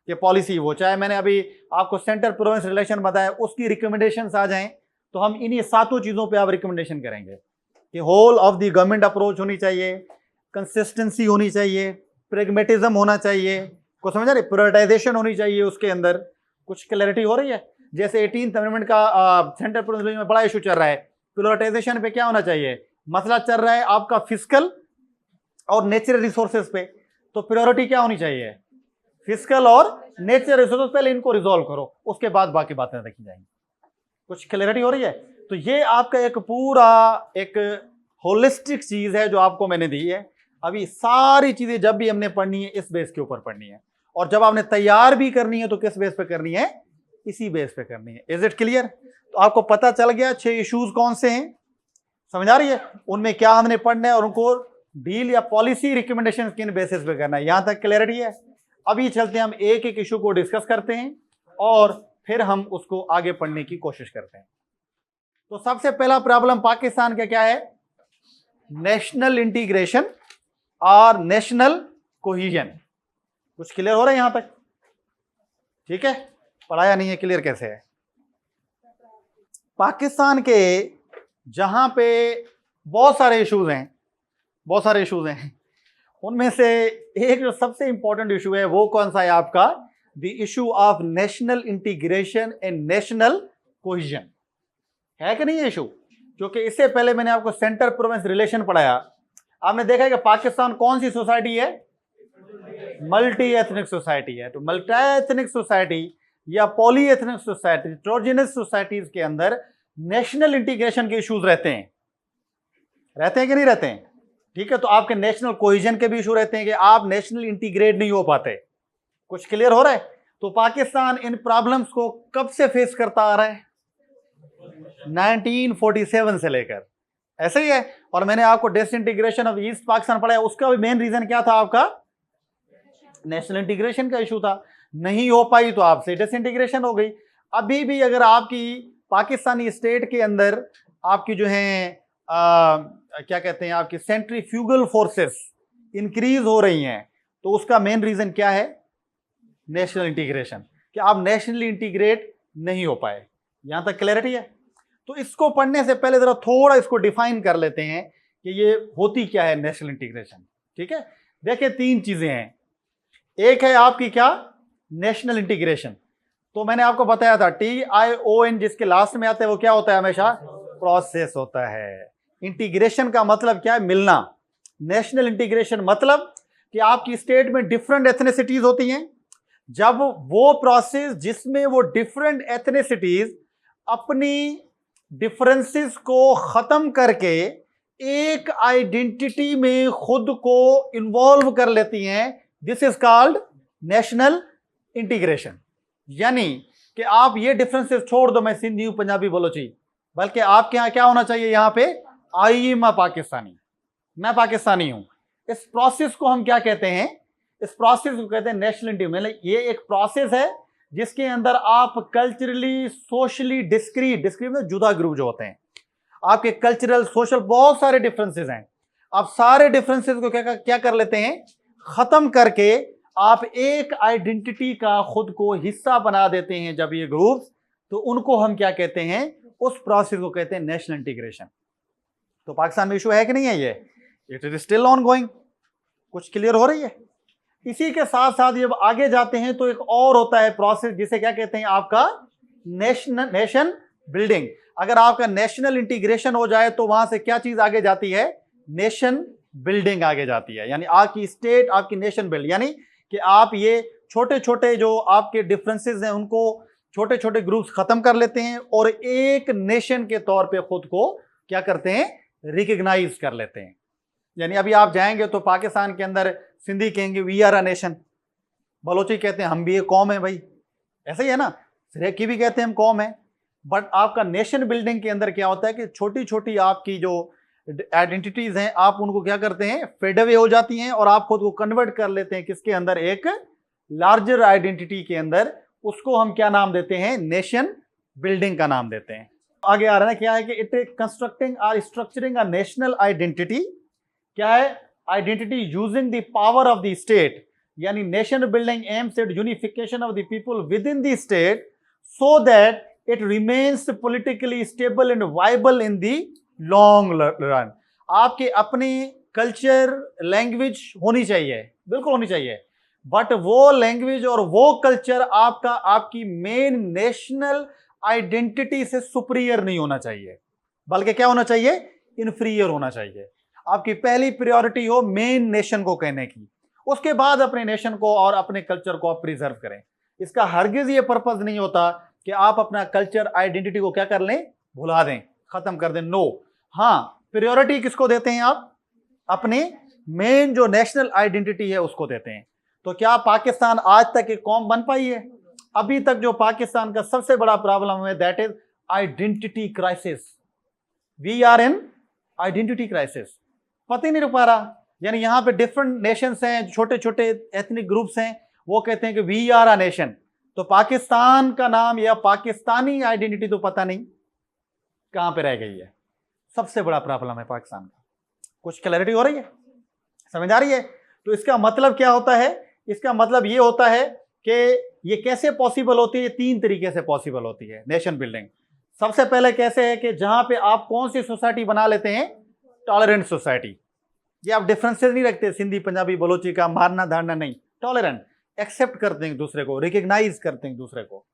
ये पॉलिसी वो, चाहे मैंने अभी आपको सेंटर प्रोविंस रिलेशन बताया, उसकी रिकमेंडेशंस आ जाएं तो हम इन्हीं 7 चीजों पे आप रिकमेंडेशन करेंगे कि whole of the government approach होनी चाहिए, कंसिस्टेंसी होनी चाहिए, प्रेगमेटिज्म होना चाहिए, को समझा रहे, प्रायोरिटाइजेशन होनी चाहिए उसके अंदर। कुछ क्लैरिटी हो रही है? जैसे 18th अमेंडमेंट का सेंटर प्रोविंस में बड़ा इशू चल रहा है, प्रायोरिटाइजेशन पे क्या होना चाहिए, मसला चल रहा है आपका फिजिकल और नेचुरल रिसोर्सेज पे, तो प्रायोरिटी क्या होनी चाहिए, फिजिकल और नेचुरल रिसोर्सेज, पहले इनको रिजॉल्व करो, उसके बाद बाकी बातें रखी जाएंगी। कुछ क्लैरिटी हो रही है? तो ये आपका एक पूरा एक होलिस्टिक चीज है जो आपको मैंने दी है। अभी सारी चीजें जब भी हमने पढ़नी है इस बेस के ऊपर पढ़नी है, और जब आपने तैयार भी करनी है तो किस बेस पे करनी है, इसी बेस पे करनी है। Is it clear? तो आपको पता चल गया 6 इश्यूज कौन से हैं, समझ आ रही है, उनमें क्या हमने पढ़ना है और उनको डील या पॉलिसी रिकमेंडेशन किन बेसिस पे करना है, यहां तक क्लैरिटी है? अभी चलते हैं, हम एक एक इशू को डिस्कस करते हैं और फिर हम उसको आगे पढ़ने की कोशिश करते हैं। तो सबसे पहला प्रॉब्लम पाकिस्तान का क्या है, नेशनल इंटीग्रेशन और नेशनल कोहिजन। कुछ क्लियर हो रहा है यहां तक? ठीक है, पढ़ाया नहीं है, क्लियर कैसे है? पाकिस्तान के जहां पे बहुत सारे इश्यूज हैं, उनमें से एक जो सबसे इंपॉर्टेंट इशू है वो कौन सा है आपका, the issue of national integration and national cohesion. है कि नहीं ये इशू? क्योंकि इससे पहले मैंने आपको सेंटर प्रोविंस रिलेशन पढ़ाया, आपने देखा है कि पाकिस्तान कौन सी सोसाइटी है, मल्टी एथनिक सोसाइटी है। तो मल्टी एथनिक सोसाइटी या poly ethnic society, heterogeneous societies के अंदर नेशनल इंटीग्रेशन के इश्यूज रहते हैं कि नहीं रहते हैं? ठीक है, तो आपके नेशनल कोहिजन के भी इशू रहते हैं कि आप नेशनल इंटीग्रेट नहीं हो पाते। कुछ क्लियर हो रहा है? तो पाकिस्तान इन प्रॉब्लम्स को कब से फेस करता आ रहा है, 1947 से लेकर, ऐसे ही है। और मैंने आपको डिसइंटीग्रेशन ऑफ ईस्ट पाकिस्तान पढ़ाया, उसका भी मेन रीजन क्या था आपका, नेशनल इंटीग्रेशन का इशू था, नहीं हो पाई तो आपसे डिसइंटीग्रेशन हो गई। अभी भी अगर आपकी पाकिस्तानी स्टेट के अंदर आपकी जो है क्या कहते हैं, आपकी सेंट्रीफ्यूगल फोर्सेस इंक्रीज हो रही हैं, तो उसका मेन रीजन क्या है, नेशनल इंटीग्रेशन, कि आप नेशनली इंटीग्रेट नहीं हो पाए। यहां तक क्लैरिटी है? तो इसको पढ़ने से पहले जरा थोड़ा इसको डिफाइन कर लेते हैं कि ये होती क्या है नेशनल इंटीग्रेशन। ठीक है, देखिए 3 चीजें हैं। एक है आपकी क्या, नेशनल इंटीग्रेशन, तो मैंने आपको बताया था TION जिसके लास्ट में आता है वो क्या होता है, हमेशा प्रोसेस होता है। इंटीग्रेशन का मतलब क्या है, मिलना। नेशनल इंटीग्रेशन मतलब कि आपकी स्टेट में डिफरेंट एथनिसिटीज होती हैं, जब वो प्रोसेस जिसमें वो डिफरेंट एथनिसिटीज अपनी डिफरेंसेस को खत्म करके एक आइडेंटिटी में खुद को इन्वॉल्व कर लेती हैं, this is called national integration. यानी कि आप ये डिफरेंसेस छोड़ दो, मैं सिंधी हूं, पंजाबी बलोची, बल्कि आपके यहां क्या होना चाहिए, यहां पे आई मैं पाकिस्तानी, मैं पाकिस्तानी हूं। इस प्रोसेस को हम क्या कहते हैं, इस प्रोसेस को कहते हैं नेशनल इंटीग्रेशन। मतलब ये एक प्रोसेस है जिसके अंदर आप कल्चरली, सोशली डिस्क्रीट में जुदा ग्रुप जो होते हैं, आपके कल्चरल, सोशल बहुत सारे डिफरेंसेस हैं, आप सारे डिफरेंसेस को क्या कर लेते हैं, खत्म करके आप एक आइडेंटिटी का खुद को हिस्सा बना देते हैं जब ये ग्रुप्स, तो उनको हम क्या कहते हैं, उस प्रोसेस को कहते हैं नेशनल इंटीग्रेशन। तो पाकिस्तान में इशू है कि नहीं है ये, it is still on going. कुछ क्लियर हो रही है? इसी के साथ साथ जब आगे जाते हैं तो एक और होता है प्रोसेस जिसे क्या कहते हैं आपका नेशन बिल्डिंग। अगर आपका नेशनल इंटीग्रेशन हो जाए तो वहां से क्या चीज आगे जाती है, नेशन बिल्डिंग आगे जाती है। यानी आपकी स्टेट आपकी नेशन बिल्ड, यानी कि आप ये छोटे छोटे जो आपके डिफरेंसेस हैं उनको छोटे छोटे ग्रुप्स खत्म कर लेते हैं और एक नेशन के तौर पे खुद को क्या करते हैं, रिकग्नाइज कर लेते हैं। यानी अभी आप जाएंगे तो पाकिस्तान के अंदर सिंधी कहेंगे we are a nation, Balochi कहते हैं हम भी एक कौम है भाई, ऐसा ही है ना, सरेकी भी कहते हैं हम कौम है। बट आपका नेशन बिल्डिंग के अंदर क्या होता है कि छोटी छोटी आपकी जो आइडेंटिटीज हैं आप उनको क्या करते हैं, फेड अवे हो जाती हैं और आप खुद को कन्वर्ट कर लेते हैं किसके अंदर, एक लार्जर आइडेंटिटी के अंदर। उसको हम क्या नाम देते हैं, नेशन बिल्डिंग का नाम देते हैं। आगे आ रहा है क्या है कि इट कंस्ट्रक्टिंग और स्ट्रक्चरिंग अ नेशनल आइडेंटिटी, क्या है, identity using the power of the state, यानी nation building aims at unification of the people within the state so that it remains politically stable and viable in the long run. आपके अपनी culture language होनी चाहिए, बिल्कुल होनी चाहिए, but वो language और वो कल्चर आपका आपकी मेन नेशनल आइडेंटिटी से सुपीरियर नहीं होना चाहिए, बल्कि क्या होना चाहिए, इन्फीरियर होना चाहिए। आपकी पहली प्रायोरिटी हो मेन नेशन को कहने की, उसके बाद अपने नेशन को और अपने कल्चर को आप प्रिजर्व करें। इसका हरगिज ये पर्पज नहीं होता कि आप अपना कल्चर आइडेंटिटी को क्या कर लें, भुला दें, खत्म कर दें, नो। हाँ, प्रायोरिटी किसको देते हैं आप, अपने मेन जो नेशनल आइडेंटिटी है उसको देते हैं। तो क्या पाकिस्तान आज तक एक कौम बन पाई है? अभी तक जो पाकिस्तान का सबसे बड़ा प्रॉब्लम है that is identity crisis. We are in identity crisis, पता ही नहीं रुक पा रहा। यानी यहां पे डिफरेंट नेशंस हैं, छोटे छोटे एथनिक ग्रुप्स हैं, वो कहते हैं कि वी आर अ नेशन, तो पाकिस्तान का नाम या पाकिस्तानी आइडेंटिटी तो पता नहीं कहां पे रह गई है। सबसे बड़ा प्रॉब्लम है पाकिस्तान का। कुछ क्लैरिटी हो रही है, समझ आ रही है? तो इसका मतलब क्या होता है, इसका मतलब ये होता है कि ये कैसे पॉसिबल होती है, तीन तरीके से पॉसिबल होती है नेशन बिल्डिंग। सबसे पहले कैसे है कि जहां पे आप कौन सी सोसाइटी बना लेते हैं, टॉलरेंट सोसाइटी। ये आप डिफरेंसेस नहीं रखते, सिंधी पंजाबी बलोची का मारना धारना नहीं, टॉलरेंट, एक्सेप्ट करते हैं दूसरे को, रिकग्नाइज करते हैं दूसरे को।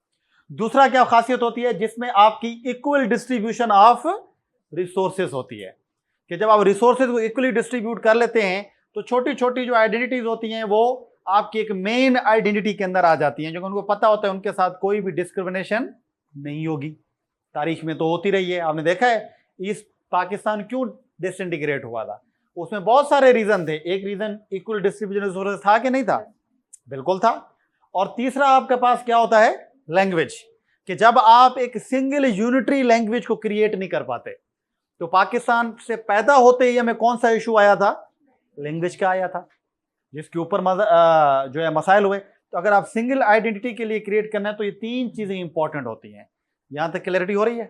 दूसरा क्या खासियत होती है, जिसमें आपकी इक्वल डिस्ट्रीब्यूशन ऑफ रिसोर्सेज होती है, कि जब आप रिसोर्सेज को इक्वली डिस्ट्रीब्यूट कर लेते हैं तो छोटी छोटी जो आइडेंटिटीज होती हैं वो आपकी एक मेन आइडेंटिटी के अंदर आ जाती हैं, जो उनको पता होता है उनके साथ कोई भी डिस्क्रिमिनेशन नहीं होगी। तारीख में तो होती रही है, आपने देखा है ईस्ट पाकिस्तान क्यों डिसइंटीग्रेट हुआ था, उसमें बहुत सारे रीजन थे। एक रीजन इक्वल डिस्ट्रीब्यूशन रिसोर्सेज था कि नहीं था, बिल्कुल था। और तीसरा आपके पास क्या होता है, लैंग्वेज, कि जब आप एक सिंगल यूनिटरी लैंग्वेज को क्रिएट नहीं कर पाते, तो पाकिस्तान से पैदा होते ही हमें कौन सा इशू आया था, लैंग्वेज का आया था, जिसके ऊपर जो है मसाइल हुए। तो अगर आप सिंगल आइडेंटिटी के लिए क्रिएट करना है तो ये तीन चीजें इंपॉर्टेंट होती हैं। यहां तक क्लैरिटी हो रही है,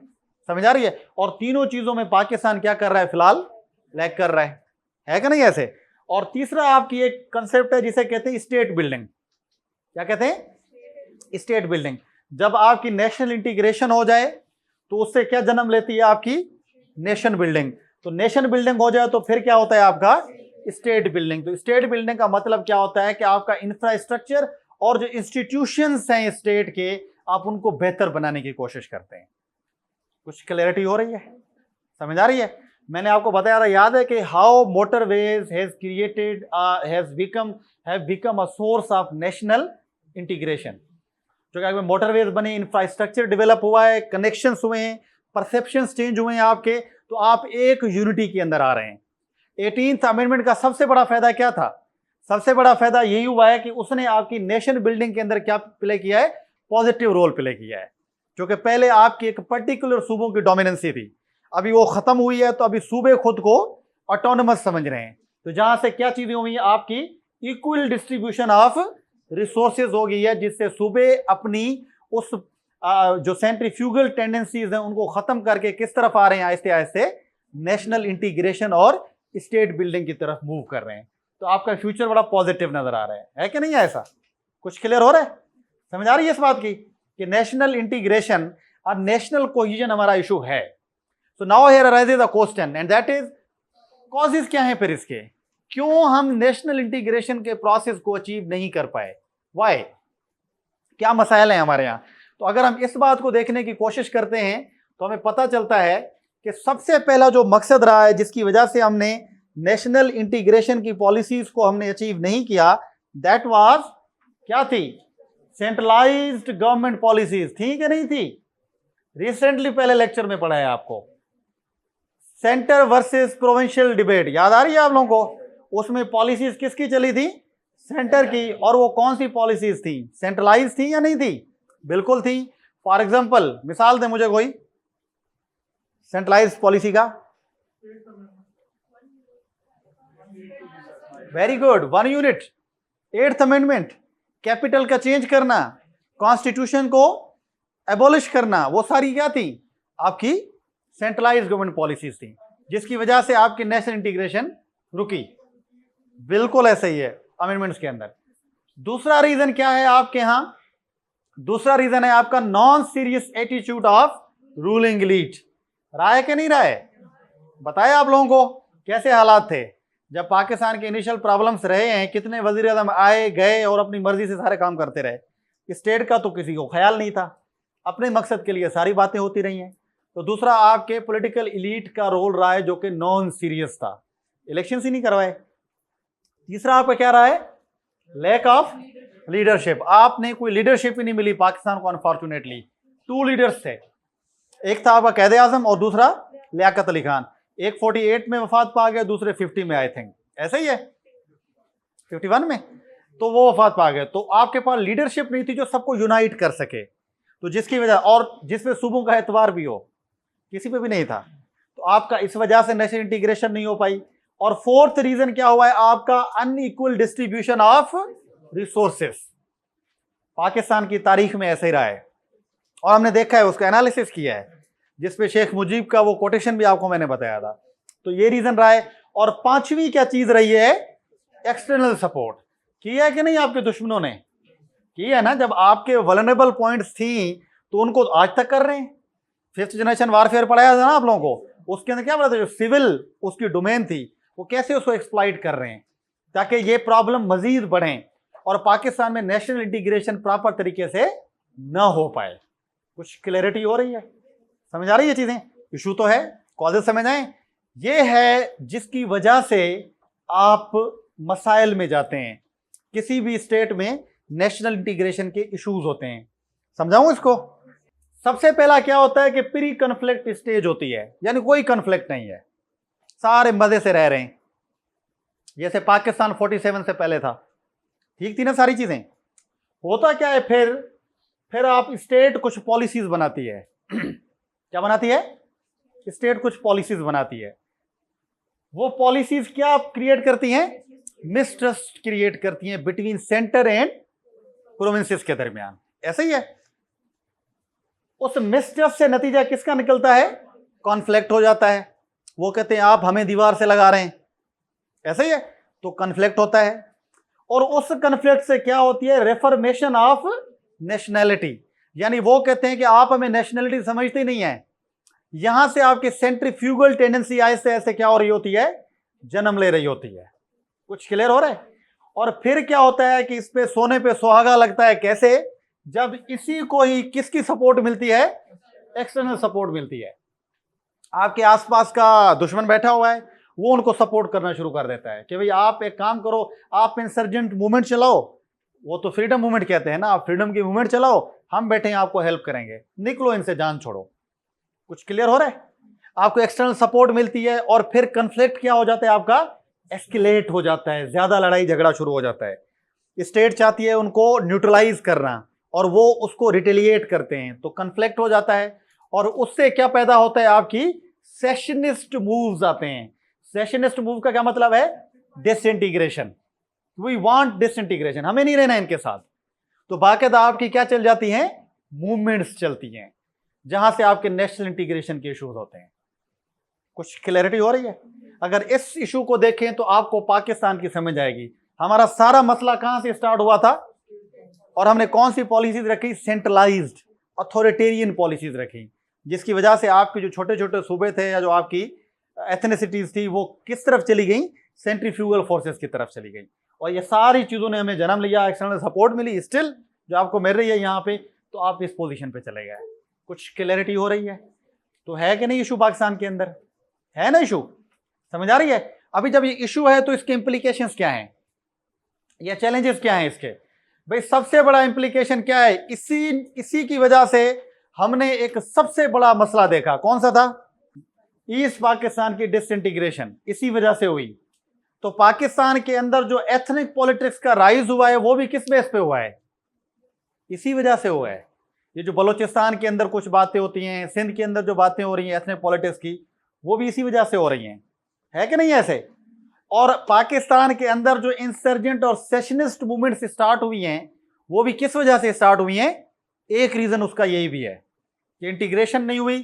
समझ आ रही है? और तीनों चीजों में पाकिस्तान क्या कर रहा है, फिलहाल लैग कर रहा है कि नहीं ऐसे? और तीसरा आपकी एक कंसेप्ट है जिसे कहते हैं स्टेट बिल्डिंग। क्या कहते हैं, स्टेट बिल्डिंग। जब आपकी नेशनल इंटीग्रेशन हो जाए तो उससे क्या जन्म लेती है, आपकी नेशन बिल्डिंग। तो नेशन बिल्डिंग हो जाए तो फिर क्या होता है, आपका स्टेट बिल्डिंग। तो स्टेट बिल्डिंग का मतलब क्या होता है कि आपका इंफ्रास्ट्रक्चर और जो इंस्टीट्यूशंस हैं स्टेट के, आप उनको बेहतर बनाने की कोशिश करते हैं। कुछ क्लैरिटी हो रही है, समझ आ रही है? मैंने आपको बताया था, याद है कि how motorways has created have become a source of national integration. जो कि मोटरवेज बने, इंफ्रास्ट्रक्चर डेवलप हुआ है, कनेक्शंस हुए हैं, परसेप्शंस चेंज हुए हैं आपके, तो आप एक यूनिटी के अंदर आ रहे हैं। 18th अमेंडमेंट का सबसे बड़ा फायदा क्या था, सबसे बड़ा फायदा यही हुआ है कि उसने आपकी नेशन बिल्डिंग के अंदर क्या प्ले किया है, पॉजिटिव रोल प्ले किया है। जो कि पहले आपकी एक पर्टिकुलर सूबों की डोमिनेंसी थी, अभी वो खत्म हुई है, तो अभी सूबे खुद को ऑटोनमस समझ रहे हैं। तो जहां से क्या चीजें हुई है, आपकी इक्वल डिस्ट्रीब्यूशन ऑफ रिसोर्सेज हो गई है, जिससे सूबे अपनी उस जो सेंट्रीफ्यूगल टेंडेंसीज हैं उनको खत्म करके किस तरफ आ रहे हैं, आहिस्ते आहिस्ते नेशनल इंटीग्रेशन और स्टेट बिल्डिंग की तरफ मूव कर रहे हैं। तो आपका फ्यूचर बड़ा पॉजिटिव नजर आ रहा है कि नहीं है? ऐसा कुछ क्लियर हो रहा है, समझ आ रही है इस बात की कि नेशनल इंटीग्रेशन और नेशनल कोहेजन हमारा इशू है। So now here arises a question and that is, causes क्या है फिर इसके, क्यों हम नेशनल इंटीग्रेशन के प्रोसेस को अचीव नहीं कर पाए, व्हाई, क्या मसाइल हैं हमारे यहाँ? तो अगर हम इस बात को देखने की कोशिश करते हैं तो हमें पता चलता है कि सबसे पहला जो मकसद रहा है जिसकी वजह से हमने नेशनल इंटीग्रेशन की पॉलिसीज को हमने अचीव नहीं किया, दैट वाज क्या थी? सेंट्रलाइज्ड गवर्नमेंट पॉलिसीज थी कि नहीं थी? रिसेंटली पहले लेक्चर में पढ़ा है आपको, सेंटर वर्सेस प्रोविंशियल डिबेट, याद आ रही है आप लोगों को? उसमें पॉलिसीज किसकी चली थी? सेंटर की। और वो कौन सी पॉलिसीज थी? सेंट्रलाइज थी या नहीं थी? बिल्कुल थी। फॉर एग्जांपल मिसाल दे मुझे कोई सेंट्रलाइज पॉलिसी का। Very good, 1 unit, 8th amendment, capital का चेंज करना, कॉन्स्टिट्यूशन को एबॉलिश करना, वो सारी क्या थी? आपकी सेंट्रलाइज गवर्नमेंट पॉलिसीज थी, जिसकी वजह से आपकी नेशनल इंटीग्रेशन रुकी। बिल्कुल ऐसा ही है अमेंडमेंट्स के अंदर। दूसरा रीजन क्या है आपके यहां? दूसरा रीजन है आपका non serious attitude of ruling elite. रहा है कि नहीं रहा है? बताया आप लोगों को कैसे हालात थे जब पाकिस्तान के इनिशियल प्रॉब्लम्स रहे हैं, कितने वजीर आज़म आए गए और अपनी मर्जी से सारे काम करते रहे। स्टेट का तो किसी को ख्याल नहीं था, अपने मकसद के लिए सारी बातें होती रही हैं। तो दूसरा आपके पॉलिटिकल एलीट का रोल रहा है जो कि नॉन सीरियस था, इलेक्शन ही नहीं करवाए। तीसरा आपका क्या रहा है? Lack of leadership. आपने कोई लीडरशिप ही नहीं मिली पाकिस्तान को अनफॉर्चुनेटली। 2 लीडर्स थे, एक था आपका कैद आजम और दूसरा लियाकत अली खान। एक 48 में वफात पा गए, दूसरे 50 में आई थिंक, ऐसा ही है 51 में, तो वो वफात पा गए। तो आपके पास लीडरशिप नहीं थी जो सबको यूनाइट कर सके, तो जिसकी वजह, और जिसमें सूबों का एतबार भी हो, किसी पे भी नहीं था, तो आपका इस वजह से नेशनल इंटीग्रेशन नहीं हो पाई। और फोर्थ रीजन क्या हुआ है आपका? Unequal distribution of resources. Pakistan की तारीख में ऐसे ही रहा है और हमने देखा है, उसका एनालिसिस किया है, जिसपे शेख मुजीब का वो कोटेशन भी आपको मैंने बताया था। तो ये रीजन रहा है। और पांचवी क्या चीज रही है? External support. किया है कि नहीं आपके दुश्मनों ने? किया है ना। जब आपके वल्नरेबल पॉइंट्स थी तो उनको आज तक कर रहे हैं। 5th जनरेशन वारफेयर पढ़ाया था ना आप लोगों को, उसके अंदर क्या पता था? जो सिविल उसकी डोमेन थी, वो कैसे उसको एक्सप्लॉइट कर रहे हैं ताकि ये प्रॉब्लम मजीद बढ़े और पाकिस्तान में नेशनल इंटीग्रेशन प्रॉपर तरीके से ना हो पाए। कुछ क्लैरिटी हो रही है? समझ आ रही है चीजें? इशू तो है, कॉजेज समझ आए। ये है जिसकी वजह से आप मसाइल में जाते हैं। किसी भी स्टेट में नेशनल इंटीग्रेशन के इश्यूज होते हैं। समझाऊं इसको? सबसे पहला क्या होता है कि प्री कन्फ्लिक्ट स्टेज होती है, यानी कोई कन्फ्लिक्ट नहीं है, सारे मजे से रह रहे हैं। जैसे पाकिस्तान 47 से पहले था, ठीक थी ना सारी चीजें। होता क्या है फिर आप स्टेट कुछ पॉलिसीज बनाती है। क्या बनाती है? स्टेट कुछ पॉलिसीज बनाती है। वो पॉलिसीज क्या क्रिएट करती हैं? मिसट्रस्ट क्रिएट करती हैं बिटवीन सेंटर एंड प्रोविंसेस के दरमियान। ऐसा ही है। उस मिसट्रस्ट से नतीजा किसका निकलता है? कॉन्फ्लिक्ट हो जाता है। वो कहते हैं आप हमें दीवार से लगा रहे हैं, ऐसा ही है, तो कॉन्फ्लिक्ट होता है। और उस कॉन्फ्लिक्ट से क्या होती है? रेफर्मेशन ऑफ नेशनैलिटी, यानी वो कहते हैं कि आप हमें नेशनैलिटी समझते ही नहीं है। यहां से आपकी सेंट्रीफ्यूगल टेंडेंसी ऐसे ऐसे क्या हो रही होती है? जन्म ले रही होती है। कुछ क्लियर हो रहा है? और फिर क्या होता है कि इस पे सोने पे सुहागा लगता है। कैसे? जब इसी को ही किसकी सपोर्ट मिलती है? एक्सटर्नल सपोर्ट मिलती है। आपके आसपास का दुश्मन बैठा हुआ है, वो उनको सपोर्ट करना शुरू कर देता है कि भाई आप एक काम करो, आप इंसर्जेंट मूवमेंट चलाओ। वो तो फ्रीडम मूवमेंट कहते हैं ना, आप फ्रीडम की मूवमेंट चलाओ, हम बैठे हैं आपको हेल्प करेंगे, निकलो इनसे, जान छोड़ो। कुछ क्लियर हो रहा है? आपको एक्सटर्नल सपोर्ट मिलती है और फिर कन्फ्लिक्ट क्या हो जाता है आपका? एस्केलेट हो जाता है, ज्यादा लड़ाई झगड़ा शुरू हो जाता है। स्टेट चाहती है उनको न्यूट्रलाइज करना और वो उसको रिटेलिएट करते हैं, तो कन्फ्लिक्ट हो जाता है। और उससे क्या पैदा होता है? आपकी सेशनिस्ट मूव्स आते हैं। सेशनिस्ट मूव का क्या मतलब है? डिसइंटीग्रेशन। वी वांट डिसइंटीग्रेशन, हमें नहीं रहना इनके साथ। तो बाकायदा आपकी क्या चल जाती हैं? मूवमेंट्स चलती हैं, जहां से आपके नेशनल इंटीग्रेशन के इश्यूज होते हैं। कुछ क्लैरिटी हो रही है? अगर इस इशू को देखें तो आपको पाकिस्तान की समझ आएगी। हमारा सारा मसला कहां से स्टार्ट हुआ था और हमने कौन सी पॉलिसीज रखी? सेंट्रलाइज्ड अथॉरिटेरियन पॉलिसीज रखी, जिसकी वजह से आपके जो छोटे छोटे सूबे थे या जो आपकी एथनिसिटीज थी वो किस तरफ चली गई? सेंट्रीफ्यूगल फोर्सेस की तरफ चली गई। और ये सारी चीजों ने हमें जन्म लिया, एक्सटर्नल सपोर्ट मिली, स्टिल जो आपको मिल रही है यहाँ पे, तो आप इस पोजीशन पे चले गए। कुछ क्लैरिटी हो रही है? तो है कि नहीं इशू पाकिस्तान के अंदर? है ना इशू? समझ आ रही है? अभी जब ये इशू है तो इसके इंप्लीकेशंस क्या हैं या चैलेंजेस क्या हैं इसके? भाई सबसे बड़ा इंप्लीकेशन क्या है? इसी की वजह से हमने एक सबसे बड़ा मसला देखा। कौन सा था? ईस्ट पाकिस्तान की डिसइंटीग्रेशन इसी वजह से हुई। तो पाकिस्तान के अंदर जो एथनिक पॉलिटिक्स का राइज हुआ है वो भी किस बेस पे हुआ है? इसी वजह से हुआ है। ये जो बलूचिस्तान के अंदर कुछ बातें होती हैं, सिंध के अंदर जो बातें हो रही हैं एथनिक पॉलिटिक्स की, वो भी इसी वजह से हो रही हैं। है कि नहीं ऐसे? और पाकिस्तान के अंदर जो इंसर्जेंट और सेशनिस्ट मूवमेंट्स स्टार्ट हुई हैं वो भी किस वजह से स्टार्ट हुई हैं? एक रीजन उसका यही भी है कि इंटीग्रेशन नहीं हुई,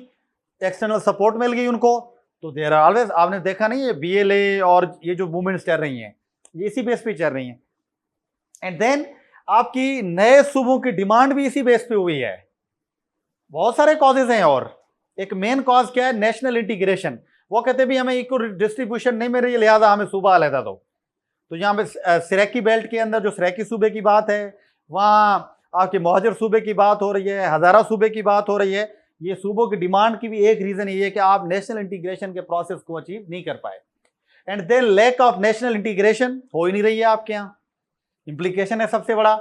एक्सटर्नल सपोर्ट मिल गई उनको। तो देयर आर ऑलवेज, आपने देखा नहीं है BLA और ये जो मूवमेंट्स चल रही हैं ये इसी बेस पे चल रही हैं। एंड देन आपकी नए सूबों की डिमांड भी इसी बेस पे हुई है। बहुत सारे कॉजेज हैं और एक मेन कॉज क्या है? National integration. वो कहते भी हमें इक्वल डिस्ट्रीब्यूशन नहीं मिल रही है लिहाजा हमें सूबा अलग तो यहाँ पे सिरैकी बेल्ट के अंदर जो सिरैकी सूबे की बात है, वहाँ आपके मुहाजिर सूबे की बात हो रही है, हज़ारा सूबे की बात हो रही है। ये सूबों की डिमांड की भी एक रीज़न ये है कि आप नेशनल इंटीग्रेशन के प्रोसेस को अचीव नहीं कर पाए। And then lack of national integration हो ही नहीं रही है आपके यहाँ, इंप्लीकेशन है सबसे बड़ा।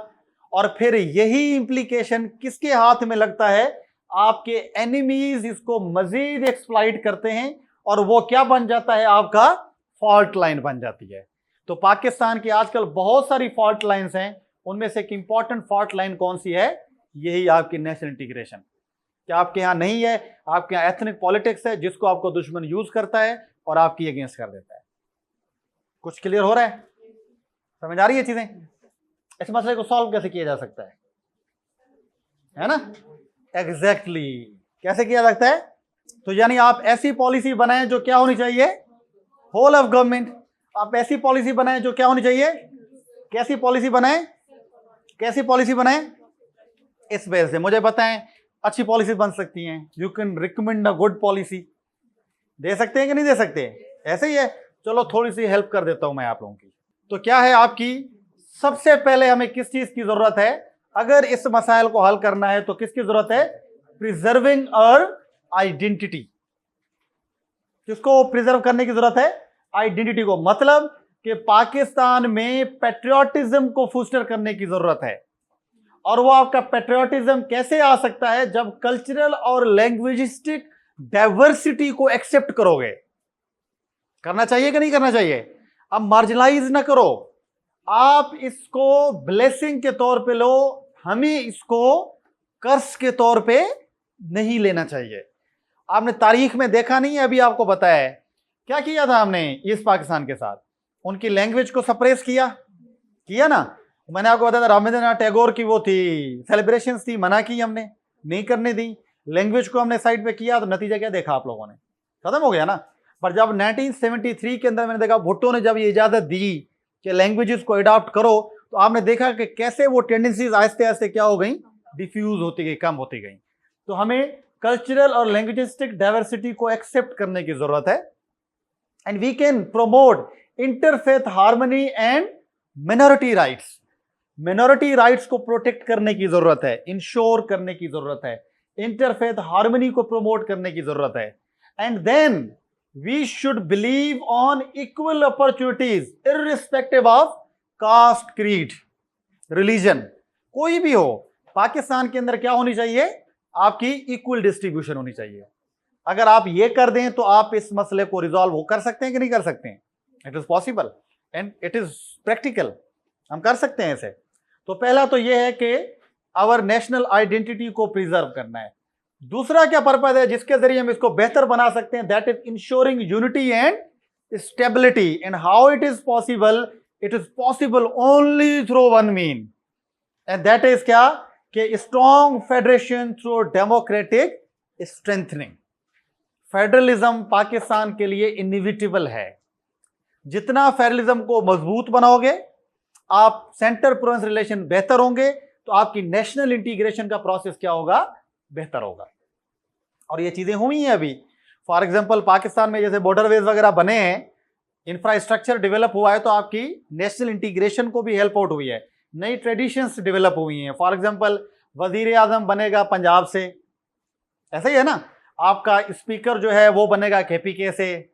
और फिर यही इंप्लीकेशन किसके हाथ में लगता है? आपके एनिमीज इसको मजीद एक्सप्लॉइट करते हैं और वो क्या बन जाता है? आपका फॉल्ट लाइन बन जाती है। तो पाकिस्तान की आजकल बहुत सारी फॉल्ट लाइंस हैं, उनमें से एक इंपॉर्टेंट फॉल्ट लाइन कौन सी है? यही आपकी नेशनल इंटीग्रेशन। क्या आपके यहाँ नहीं है? आपके यहाँ एथनिक पॉलिटिक्स है जिसको आपको दुश्मन यूज करता है और आपकी अगेंस्ट कर देता है। कुछ क्लियर हो रहा है? समझ आ रही है चीजें? इस मसले को सॉल्व कैसे किया जा सकता है ना? एग्जैक्टली कैसे किया सकता है? तो यानी आप ऐसी पॉलिसी बनाएं जो क्या होनी चाहिए? Whole of government. आप ऐसी पॉलिसी बनाएं जो क्या होनी चाहिए? कैसी पॉलिसी बनाएं? कैसी पॉलिसी बनाएं? इस वजह से मुझे बताएं अच्छी पॉलिसी बन सकती हैं। You can recommend a good policy. दे सकते हैं कि नहीं दे सकते? ऐसे ही है। चलो थोड़ी सी हेल्प कर देता हूं मैं आप लोगों की। तो क्या है आपकी सबसे पहले हमें किस चीज की जरूरत है? अगर इस मसाइल को हल करना है तो किसकी जरूरत है? Preserving our identity. किसको प्रिजर्व करने की जरूरत है? आइडेंटिटी को। मतलब कि पाकिस्तान में पेट्रियोटिज्म को फोस्टर करने की जरूरत है। और वो आपका पेट्रियोटिज्म कैसे आ सकता है? जब कल्चरल और लैंग्वेजिस्टिक डाइवर्सिटी को एक्सेप्ट करोगे। करना चाहिए कि नहीं करना चाहिए? अब मार्जिनलाइज ना करो, आप इसको ब्लेसिंग के तौर पे लो, हमें इसको कर्स के तौर पे नहीं लेना चाहिए। आपने तारीख में देखा नहीं है, अभी आपको बताया है क्या किया था हमने ईस्ट पाकिस्तान के साथ? उनकी लैंग्वेज को सप्रेस किया ना। मैंने आपको बताया था रविंद्रनाथ टैगोर की वो थी सेलिब्रेशंस थी, मना की हमने, नहीं करने दी। लैंग्वेज को हमने साइड पे किया तो नतीजा क्या देखा आप लोगों ने? खत्म हो गया ना। पर जब 1973 के अंदर मैंने देखा भुट्टो ने जब ये इजाजत दी कि लैंग्वेजेस को अडॉप्ट करो, तो आपने देखा कि कैसे वो टेंडेंसीज आहिस्ते आहिस्ते क्या हो गई? डिफ्यूज होती गई, कम होती गई। तो हमें कल्चरल और लैंग्वेजिस्टिक डाइवर्सिटी को एक्सेप्ट करने की जरूरत है। And we can promote interfaith harmony and minority rights. Minority rights को प्रोटेक्ट करने की जरूरत है, इंश्योर करने की जरूरत है, इंटरफेथ हार्मनी को प्रमोट करने की जरूरत है। And then we should believe on equal opportunities irrespective of caste, creed, religion. कोई भी हो, पाकिस्तान के अंदर क्या होनी चाहिए? आपकी इक्वल डिस्ट्रीब्यूशन होनी चाहिए। अगर आप ये कर दें तो आप इस मसले को रिजॉल्व कर सकते हैं कि नहीं कर सकते हैं? It is possible and it is practical. हम कर सकते हैं इसे। तो पहला तो यह है कि आवर नेशनल आइडेंटिटी को प्रिजर्व करना है। दूसरा क्या पर्पज है जिसके जरिए हम इसको बेहतर बना सकते हैं? That is ensuring unity and stability. And how it is possible? It is possible only through one mean, and that is क्या? कि strong federation through democratic strengthening. Federalism Pakistan के लिए इनविटेबल है। जितना फेडरलिज्म को मजबूत बनाओगे, आप सेंटर प्रोविंस रिलेशन बेहतर होंगे, तो आपकी नेशनल इंटीग्रेशन का प्रोसेस क्या होगा? बेहतर होगा। और ये चीजें हुई हैं अभी। फॉर एग्जांपल पाकिस्तान में जैसे बॉर्डरवेज वगैरह बने हैं, इंफ्रास्ट्रक्चर डेवलप हुआ है, तो आपकी नेशनल इंटीग्रेशन को भी हेल्प आउट हुई है। नई ट्रेडिशंस डेवलप हुई हैं। फॉर एग्जांपल वजीर आजम बनेगा पंजाब से, ऐसा ही है ना। आपका स्पीकर जो है वो बनेगा केपीके से,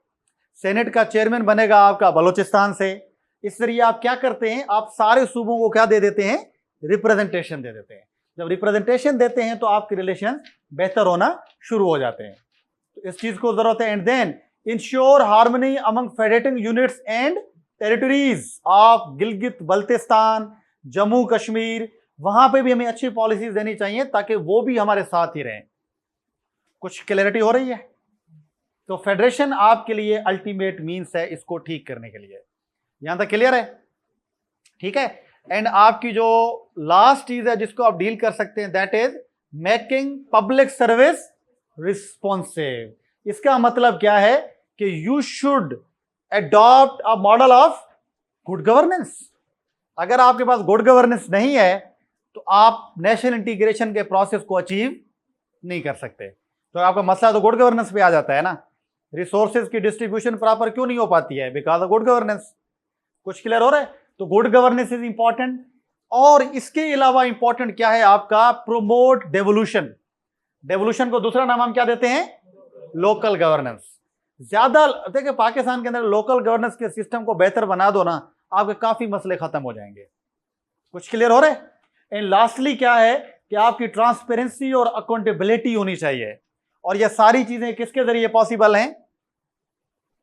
सेनेट का चेयरमैन बनेगा आपका बलूचिस्तान से। इस तरीके आप क्या करते हैं, आप सारे सूबों को क्या दे देते हैं, रिप्रेजेंटेशन दे देते हैं। जब रिप्रेजेंटेशन देते हैं तो आपके रिलेशन बेहतर होना शुरू हो जाते हैं। तो इस चीज को जरूरत है। And then ensure harmony among federating units and territories of Gilgit Baltistan, Jammu Kashmir, वहां पे भी हमें अच्छी पॉलिसीज देनी चाहिए ताकि वो भी हमारे साथ ही रहें। कुछ क्लैरिटी हो रही है? तो फेडरेशन आपके लिए अल्टीमेट मीन्स है इसको ठीक करने के लिए। यहां तक क्लियर है? ठीक है। एंड आपकी जो लास्ट चीज है जिसको आप डील कर सकते हैं, that is making public service responsive. इसका मतलब क्या है कि you should adopt a model of good governance. अगर आपके पास गुड गवर्नेंस नहीं है तो आप नेशनल इंटीग्रेशन के प्रोसेस को अचीव नहीं कर सकते। तो आपका मसला तो गुड गवर्नेंस पे आ जाता है ना। रिसोर्सेज की डिस्ट्रीब्यूशन प्रॉपर क्यों नहीं हो पाती है? Because of good governance. कुछ क्लियर हो रहा है? तो गुड गवर्नेंस इज इंपॉर्टेंट। और इसके अलावा इंपॉर्टेंट क्या है आपका? Promote devolution. डेवोल्यूशन को दूसरा नाम हम क्या देते हैं? Local governance. ज्यादा देखिए पाकिस्तान के अंदर लोकल गवर्नेंस के सिस्टम को बेहतर बना दो ना, आपके काफी मसले खत्म हो जाएंगे। कुछ क्लियर हो रहे? एंड लास्टली क्या है कि आपकी ट्रांसपेरेंसी और अकाउंटेबिलिटी होनी चाहिए। और ये सारी चीजें किसके जरिए पॉसिबल हैं?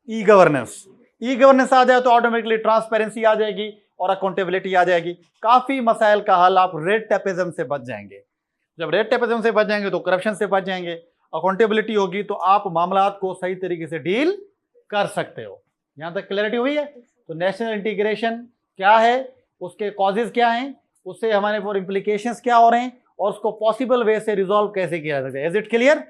E governance. ई गवर्नेंस आ जाए तो ऑटोमेटिकली ट्रांसपेरेंसी आ जाएगी और अकाउंटेबिलिटी आ जाएगी। काफी मसाइल का हल आप रेड टेपिज्म से बच जाएंगे। जब रेड टेपिज्म से बच जाएंगे तो करप्शन से बच जाएंगे। अकाउंटेबिलिटी होगी तो आप मामलात को सही तरीके से डील कर सकते हो। यहां तक क्लैरिटी हुई है? तो नेशनल इंटीग्रेशन क्या है, उसके कॉजेज क्या हैं, उससे हमारे इम्प्लीकेशंस क्या हो रहे हैं और उसको पॉसिबल वे से रिजॉल्व कैसे किया जा सकता है। Is it clear?